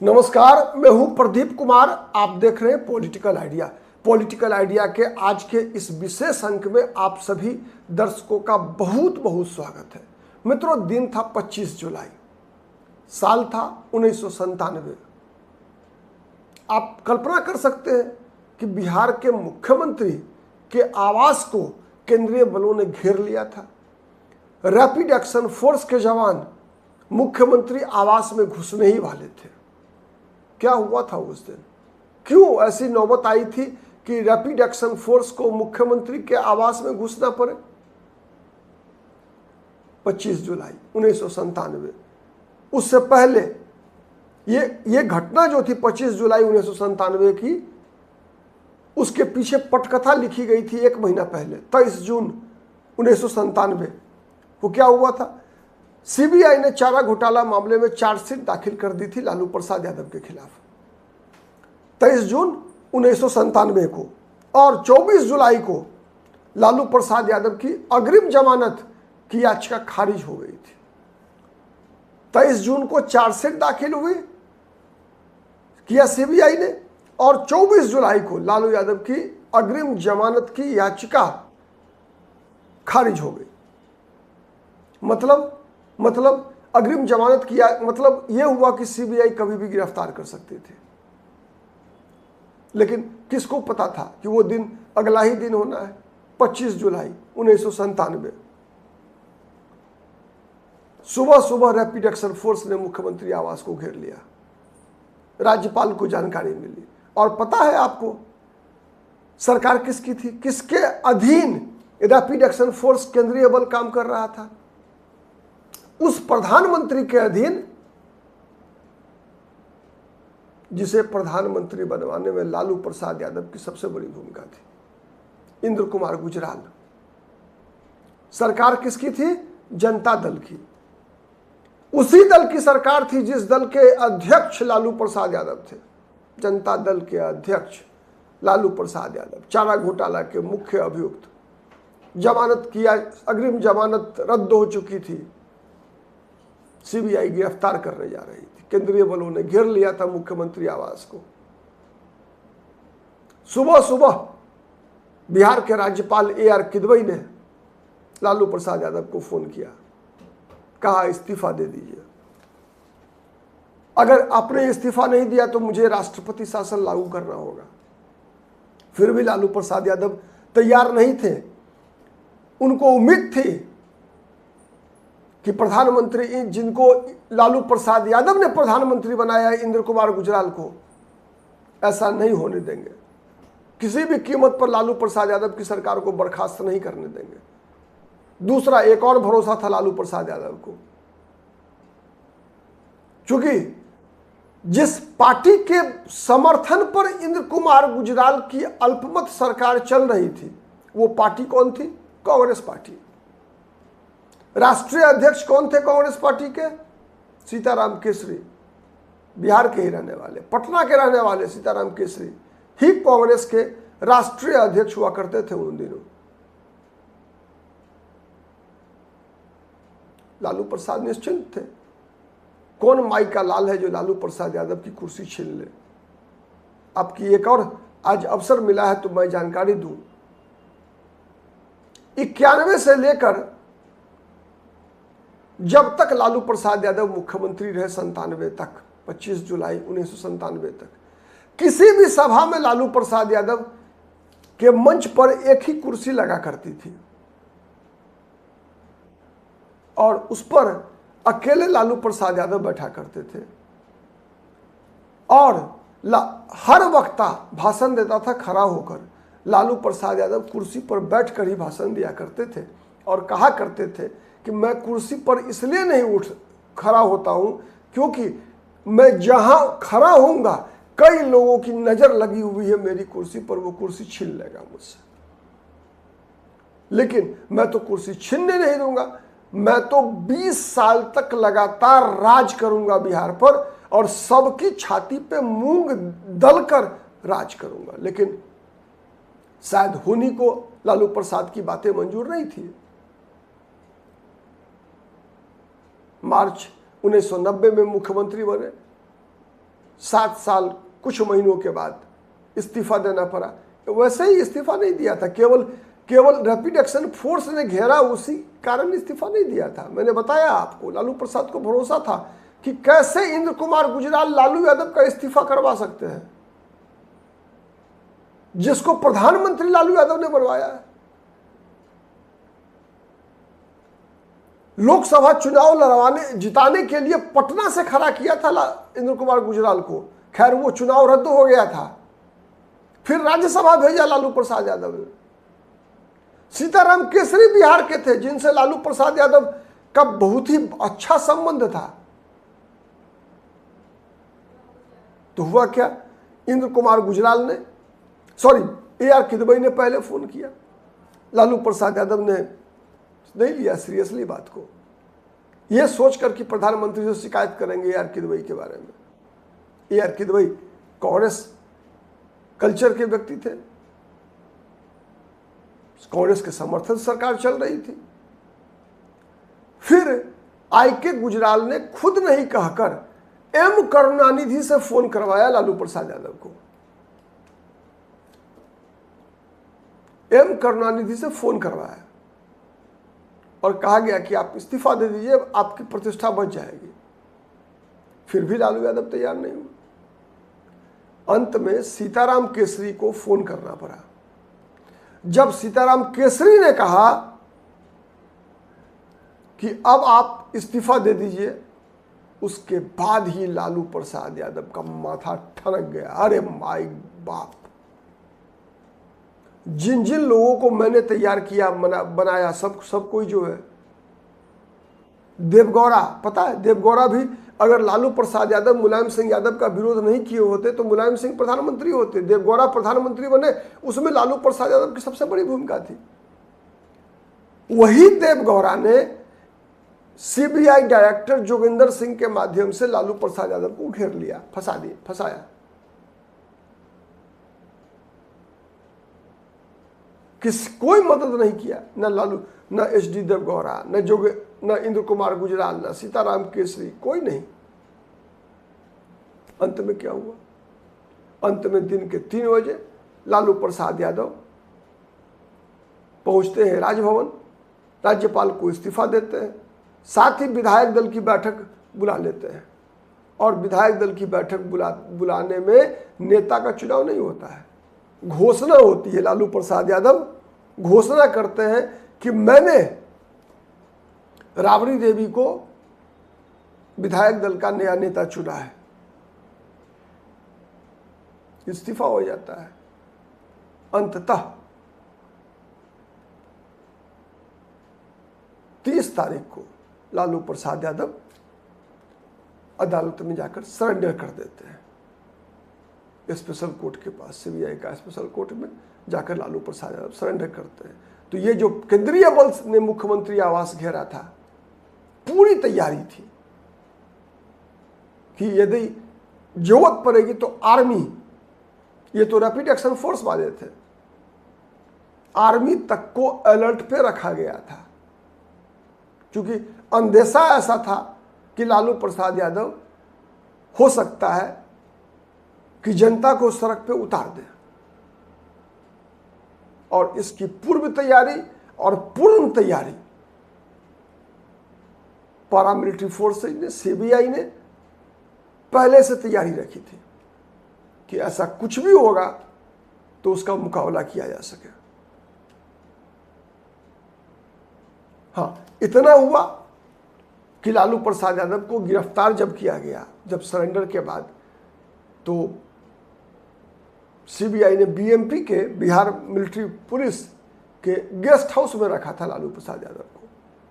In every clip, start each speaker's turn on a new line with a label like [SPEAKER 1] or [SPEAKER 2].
[SPEAKER 1] नमस्कार, मैं हूं प्रदीप कुमार। आप देख रहे हैं पॉलिटिकल आइडिया। पॉलिटिकल आइडिया के आज के इस विशेष अंक में आप सभी दर्शकों का बहुत बहुत स्वागत है। मित्रों, दिन था 25 जुलाई, साल था 1997। आप कल्पना कर सकते हैं कि बिहार के मुख्यमंत्री के आवास को केंद्रीय बलों ने घेर लिया था। रैपिड एक्शन फोर्स के जवान मुख्यमंत्री आवास में घुसने ही वाले थे। क्या हुआ था उस दिन? क्यों ऐसी नौबत आई थी कि रैपिड एक्शन फोर्स को मुख्यमंत्री के आवास में घुसना पड़े? 25 जुलाई 1997। उससे पहले ये घटना जो थी 25 जुलाई 1997 की, उसके पीछे पटकथा लिखी गई थी 1 महीना पहले, 23 जून 1997 को। क्या हुआ था? सीबीआई ने चारा घोटाला मामले में चार्जशीट दाखिल कर दी थी लालू प्रसाद यादव के खिलाफ 23 जून 1997 को, और 24 जुलाई को लालू प्रसाद यादव की अग्रिम जमानत की याचिका खारिज हो गई थी। 23 जून को चार्जशीट दाखिल हुई किया सीबीआई ने, और 24 जुलाई को लालू यादव की अग्रिम जमानत की याचिका खारिज हो गई। मतलब अग्रिम जमानत किया, मतलब यह हुआ कि सीबीआई कभी भी गिरफ्तार कर सकती थी। लेकिन किसको पता था कि वो दिन अगला ही दिन होना है, 25 जुलाई 1997। सुबह सुबह रैपिड एक्शन फोर्स ने मुख्यमंत्री आवास को घेर लिया। राज्यपाल को जानकारी मिली, और पता है आपको सरकार किसकी थी? किसके अधीन रैपिड एक्शन फोर्स केंद्रीय बल काम कर रहा था? उस प्रधानमंत्री के अधीन, जिसे प्रधानमंत्री बनवाने में लालू प्रसाद यादव की सबसे बड़ी भूमिका थी, इंद्र कुमार गुजराल। सरकार किसकी थी? जनता दल की। उसी दल की सरकार थी जिस दल के अध्यक्ष लालू प्रसाद यादव थे। जनता दल के अध्यक्ष लालू प्रसाद यादव, चारा घोटाला के मुख्य अभियुक्त। जमानत किया, अग्रिम जमानत रद्द हो चुकी थी। सीबीआई गिरफ्तार करने जा रही थी। केंद्रीय बलों ने घेर लिया था मुख्यमंत्री आवास को। सुबह सुबह बिहार के राज्यपाल AR किदवई ने लालू प्रसाद यादव को फोन किया, कहा इस्तीफा दे दीजिए। अगर आपने इस्तीफा नहीं दिया तो मुझे राष्ट्रपति शासन लागू करना होगा। फिर भी लालू प्रसाद यादव तैयार नहीं थे। उनको उम्मीद थी कि प्रधानमंत्री, जिनको लालू प्रसाद यादव ने प्रधानमंत्री बनाया इंद्र कुमार गुजराल को, ऐसा नहीं होने देंगे। किसी भी कीमत पर लालू प्रसाद यादव की सरकार को बर्खास्त नहीं करने देंगे। दूसरा एक और भरोसा था लालू प्रसाद यादव को, क्योंकि जिस पार्टी के समर्थन पर इंद्र कुमार गुजराल की अल्पमत सरकार चल रही थी, वो पार्टी कौन थी? कांग्रेस पार्टी। राष्ट्रीय अध्यक्ष कौन थे कांग्रेस पार्टी के? सीताराम केसरी, बिहार के ही रहने वाले, पटना के रहने वाले सीताराम केसरी ही कांग्रेस के राष्ट्रीय अध्यक्ष हुआ करते थे उन दिनों। लालू प्रसाद निश्चिंत थे। कौन माई का लाल है जो लालू प्रसाद यादव की कुर्सी छीन ले? आपकी एक और आज अवसर मिला है तो मैं जानकारी दूं। 91 से लेकर जब तक लालू प्रसाद यादव मुख्यमंत्री रहे 97 तक, 25 जुलाई 1997 तक, किसी भी सभा में लालू प्रसाद यादव के मंच पर एक ही कुर्सी लगा करती थी, और उस पर अकेले लालू प्रसाद यादव बैठा करते थे। और हर वक्ता भाषण देता था खड़ा होकर। लालू प्रसाद यादव कुर्सी पर बैठकर ही भाषण दिया करते थे, और कहा करते थे कि मैं कुर्सी पर इसलिए नहीं खड़ा होता हूं क्योंकि मैं जहां खड़ा होऊंगा कई लोगों की नजर लगी हुई है मेरी कुर्सी पर, वो कुर्सी छीन लेगा मुझसे। लेकिन मैं तो कुर्सी छीनने नहीं दूंगा। मैं तो 20 साल तक लगातार राज करूंगा बिहार पर, और सबकी छाती पे मूंग दलकर राज करूंगा। लेकिन शायद होनी को लालू प्रसाद की बातें मंजूर नहीं थी। मार्च 1990 में मुख्यमंत्री बने। 7 साल कुछ महीनों के बाद इस्तीफा देना पड़ा। वैसे ही इस्तीफा नहीं दिया था, केवल रैपिड एक्शन फोर्स ने घेरा, उसी कारण इस्तीफा नहीं दिया था। मैंने बताया आपको, लालू प्रसाद को भरोसा था कि कैसे इंद्र कुमार गुजराल लालू यादव का इस्तीफा करवा सकते हैं, जिसको प्रधानमंत्री लालू यादव ने बनवाया है। लोकसभा चुनाव जिताने के लिए पटना से खड़ा किया था इंद्र कुमार गुजराल को। खैर वो चुनाव रद्द हो गया था, फिर राज्यसभा भेजा लालू प्रसाद यादव ने। सीताराम केसरी बिहार के थे, जिनसे लालू प्रसाद यादव का बहुत ही अच्छा संबंध था। तो हुआ क्या, इंद्र कुमार गुजराल ने AR किदवई ने पहले फोन किया। लालू प्रसाद यादव ने नहीं लिया सीरियसली बात को, यह सोचकर कि प्रधानमंत्री से शिकायत करेंगे AR किदवई के बारे में। AR किदवई कांग्रेस कल्चर के व्यक्ति थे, कांग्रेस के समर्थन से सरकार चल रही थी। फिर IK गुजराल ने खुद नहीं कहकर M करुणानिधि से फोन करवाया लालू प्रसाद यादव को। M करुणानिधि से फोन करवाया और कहा गया कि आप इस्तीफा दे दीजिए, आपकी प्रतिष्ठा बच जाएगी। फिर भी लालू यादव तैयार नहीं हुए। अंत में सीताराम केसरी को फोन करना पड़ा। जब सीताराम केसरी ने कहा कि अब आप इस्तीफा दे दीजिए, उसके बाद ही लालू प्रसाद यादव का माथा ठनक गया। अरे माय बाप, जिन जिन लोगों को मैंने तैयार किया बनाया, सब कोई जो है, देवगौड़ा, पता है देवगौड़ा भी अगर लालू प्रसाद यादव मुलायम सिंह यादव का विरोध नहीं किए होते तो मुलायम सिंह प्रधानमंत्री होते। देवगौड़ा प्रधानमंत्री बने, उसमें लालू प्रसाद यादव की सबसे बड़ी भूमिका थी। वही देवगौड़ा ने CBI डायरेक्टर जोगिंदर सिंह के माध्यम से लालू प्रसाद यादव को घेर लिया, फंसाया। कोई मदद नहीं किया, न लालू, न HD देवगौड़ा, न इंद्र कुमार गुजराल, न सीताराम केसरी, कोई नहीं। अंत में क्या हुआ, अंत में दिन के 3 बजे लालू प्रसाद यादव पहुंचते हैं राजभवन, राज्यपाल को इस्तीफा देते हैं, साथ ही विधायक दल की बैठक बुला लेते हैं। और विधायक दल की बैठक बुलाने में नेता का चुनाव नहीं होता है, घोषणा होती है। लालू प्रसाद यादव घोषणा करते हैं कि मैंने राबड़ी देवी को विधायक दल का नया नेता चुना है। इस्तीफा हो जाता है। अंततः 30 तारीख को लालू प्रसाद यादव अदालत में जाकर सरेंडर कर देते हैं। स्पेशल कोर्ट के पास, CBI का स्पेशल कोर्ट में जाकर लालू प्रसाद यादव सरेंडर करते हैं। तो ये जो केंद्रीय बल ने मुख्यमंत्री आवास घेरा था, पूरी तैयारी थी कि यदि जरूरत पड़ेगी तो आर्मी, ये तो रैपिड एक्शन फोर्स वाले थे, आर्मी तक को अलर्ट पे रखा गया था, क्योंकि अंदेशा ऐसा था कि लालू प्रसाद यादव हो सकता है कि जनता को सड़क पे उतार दे। और इसकी पूर्व तैयारी और पूर्ण तैयारी पैरामिलिट्री फोर्सेज ने, CBI ने पहले से तैयारी रखी थी कि ऐसा कुछ भी होगा तो उसका मुकाबला किया जा सके। हाँ, इतना हुआ कि लालू प्रसाद यादव को गिरफ्तार जब किया गया, जब सरेंडर के बाद, तो CBI ने BMP के, बिहार मिलिट्री पुलिस के गेस्ट हाउस में रखा था लालू प्रसाद यादव को।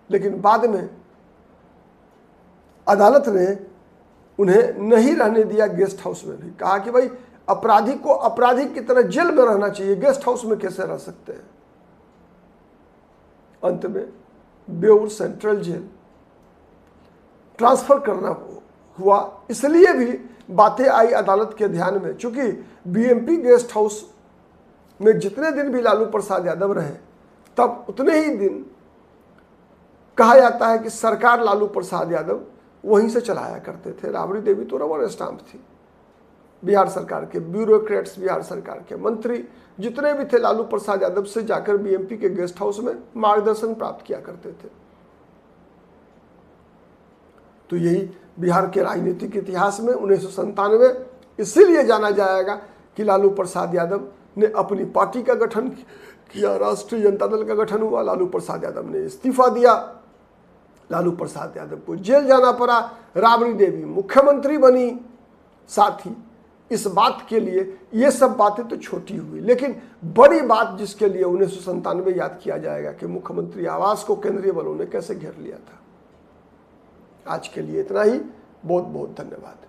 [SPEAKER 1] लेकिन बाद में अदालत ने उन्हें नहीं रहने दिया गेस्ट हाउस में भी, कहा कि भाई अपराधी को अपराधी की तरह जेल में रहना चाहिए, गेस्ट हाउस में कैसे रह सकते हैं। अंत में बेउर सेंट्रल जेल ट्रांसफर करना हुआ। इसलिए भी बातें आई अदालत के ध्यान में, चूंकि BMP गेस्ट हाउस में जितने दिन भी लालू प्रसाद यादव रहे, तब उतने ही दिन कहा जाता है कि सरकार लालू प्रसाद यादव वहीं से चलाया करते थे। राबड़ी देवी तो रबर स्टाम्प थी, बिहार सरकार के ब्यूरोक्रेट्स, बिहार सरकार के मंत्री जितने भी थे लालू प्रसाद यादव से जाकर बीएमपी के गेस्ट हाउस में मार्गदर्शन प्राप्त किया करते थे। तो यही बिहार के राजनीतिक इतिहास में 1997 इसीलिए जाना जाएगा कि लालू प्रसाद यादव ने अपनी पार्टी का गठन किया, राष्ट्रीय जनता दल का गठन हुआ, लालू प्रसाद यादव ने इस्तीफा दिया, लालू प्रसाद यादव को जेल जाना पड़ा, राबड़ी देवी मुख्यमंत्री बनी। साथ ही इस बात के लिए, ये सब बातें तो छोटी हुई, लेकिन बड़ी बात जिसके लिए 1997 याद किया जाएगा कि मुख्यमंत्री आवास को केंद्रीय बलों ने कैसे घेर लिया था। आज के लिए इतना ही। बहुत बहुत धन्यवाद।